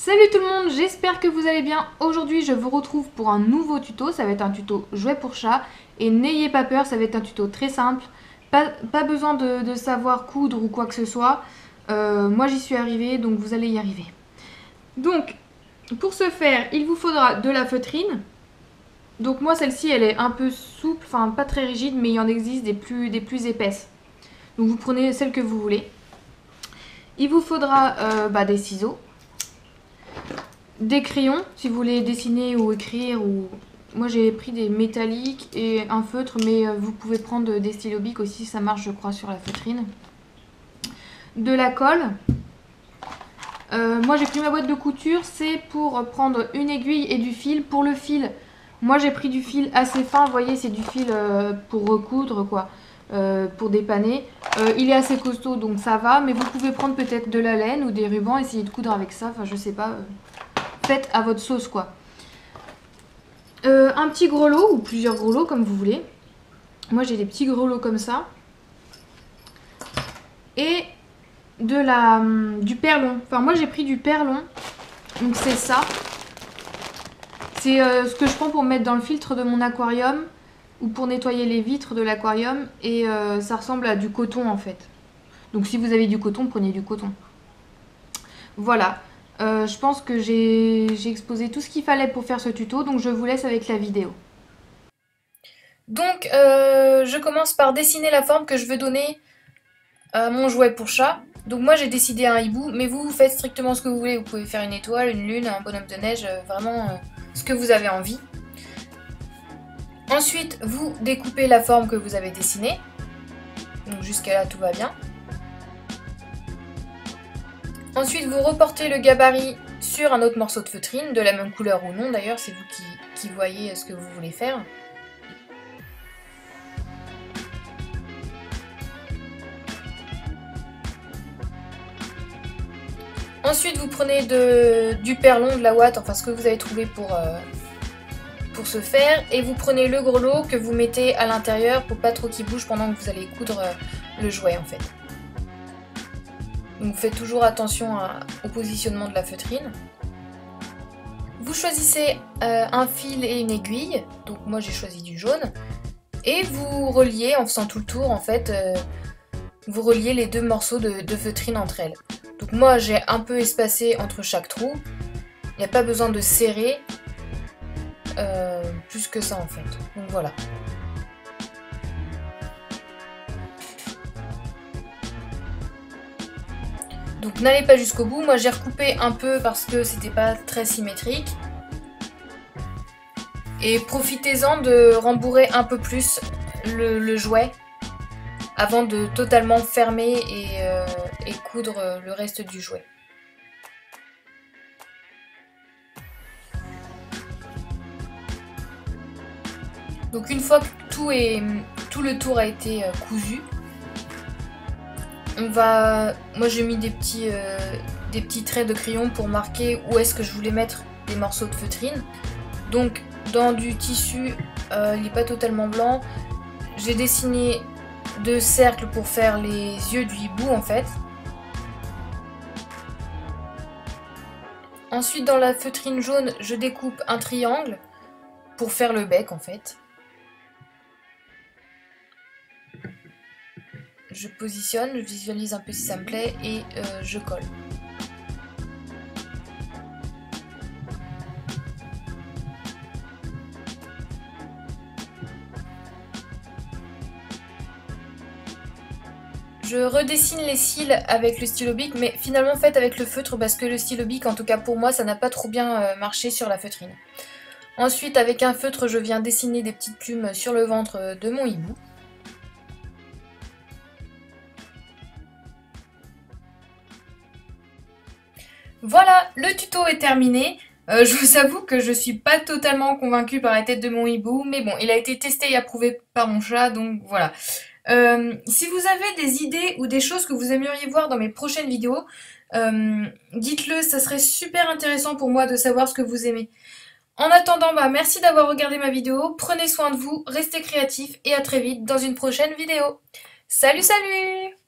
Salut tout le monde, j'espère que vous allez bien. Aujourd'hui je vous retrouve pour un nouveau tuto, ça va être un tuto jouet pour chat. Et n'ayez pas peur, ça va être un tuto très simple. Pas besoin de savoir coudre ou quoi que ce soit. Moi j'y suis arrivée, donc vous allez y arriver. Donc pour ce faire, il vous faudra de la feutrine. Donc moi celle-ci elle est un peu souple, enfin pas très rigide, mais il en existe des plus épaisses. Donc vous prenez celle que vous voulez. Il vous faudra des ciseaux. Des crayons, si vous voulez dessiner ou écrire. Moi j'ai pris des métalliques et un feutre, mais vous pouvez prendre des stylos bic aussi, ça marche je crois sur la feutrine. De la colle. Moi j'ai pris ma boîte de couture, c'est pour prendre une aiguille et du fil. Pour le fil, moi j'ai pris du fil assez fin, vous voyez c'est du fil pour recoudre quoi, pour dépanner. Il est assez costaud donc ça va, mais vous pouvez prendre peut-être de la laine ou des rubans, essayer de coudre avec ça, enfin je sais pas. Faites à votre sauce quoi. Un petit grelot ou plusieurs grelots comme vous voulez. Moi j'ai des petits grelots comme ça. Et du perlon. Enfin moi j'ai pris du perlon. Donc c'est ça. C'est ce que je prends pour mettre dans le filtre de mon aquarium. Ou pour nettoyer les vitres de l'aquarium. Et ça ressemble à du coton en fait. Donc si vous avez du coton, prenez du coton. Voilà. Je pense que j'ai exposé tout ce qu'il fallait pour faire ce tuto, donc je vous laisse avec la vidéo. Donc je commence par dessiner la forme que je veux donner à mon jouet pour chat. Donc moi j'ai décidé un hibou, mais vous faites strictement ce que vous voulez. Vous pouvez faire une étoile, une lune, un bonhomme de neige, vraiment ce que vous avez envie. Ensuite vous découpez la forme que vous avez dessinée. Donc jusqu'à là tout va bien. Ensuite, vous reportez le gabarit sur un autre morceau de feutrine, de la même couleur ou non d'ailleurs, c'est vous qui voyez ce que vous voulez faire. Ensuite, vous prenez du perlon, de la ouate, enfin ce que vous avez trouvé pour ce faire, et vous prenez le grelot que vous mettez à l'intérieur pour pas trop qu'il bouge pendant que vous allez coudre le jouet en fait. Donc faites toujours attention au positionnement de la feutrine. Vous choisissez un fil et une aiguille, donc moi j'ai choisi du jaune, et vous reliez en faisant tout le tour en fait, vous reliez les deux morceaux de feutrine entre elles. Donc moi j'ai un peu espacé entre chaque trou, il n'y a pas besoin de serrer plus que ça en fait, donc voilà. Donc n'allez pas jusqu'au bout, moi j'ai recoupé un peu parce que c'était pas très symétrique. Et profitez-en de rembourrer un peu plus le jouet avant de totalement fermer et coudre le reste du jouet. Donc une fois que tout le tour a été cousu, moi j'ai mis des petits traits de crayon pour marquer où est-ce que je voulais mettre des morceaux de feutrine. Donc dans du tissu, il n'est pas totalement blanc, j'ai dessiné 2 cercles pour faire les yeux du hibou en fait. Ensuite dans la feutrine jaune, je découpe un triangle pour faire le bec en fait. Je positionne, je visualise un peu si ça me plaît et je colle. Je redessine les cils avec le stylo bic, mais finalement faites avec le feutre parce que le stylo bic, en tout cas pour moi, ça n'a pas trop bien marché sur la feutrine. Ensuite, avec un feutre, je viens dessiner des petites plumes sur le ventre de mon hibou. Voilà, le tuto est terminé. Je vous avoue que je suis pas totalement convaincue par la tête de mon hibou, mais bon, il a été testé et approuvé par mon chat, donc voilà. Si vous avez des idées ou des choses que vous aimeriez voir dans mes prochaines vidéos, dites-le, ça serait super intéressant pour moi de savoir ce que vous aimez. En attendant, merci d'avoir regardé ma vidéo, prenez soin de vous, restez créatifs et à très vite dans une prochaine vidéo. Salut salut!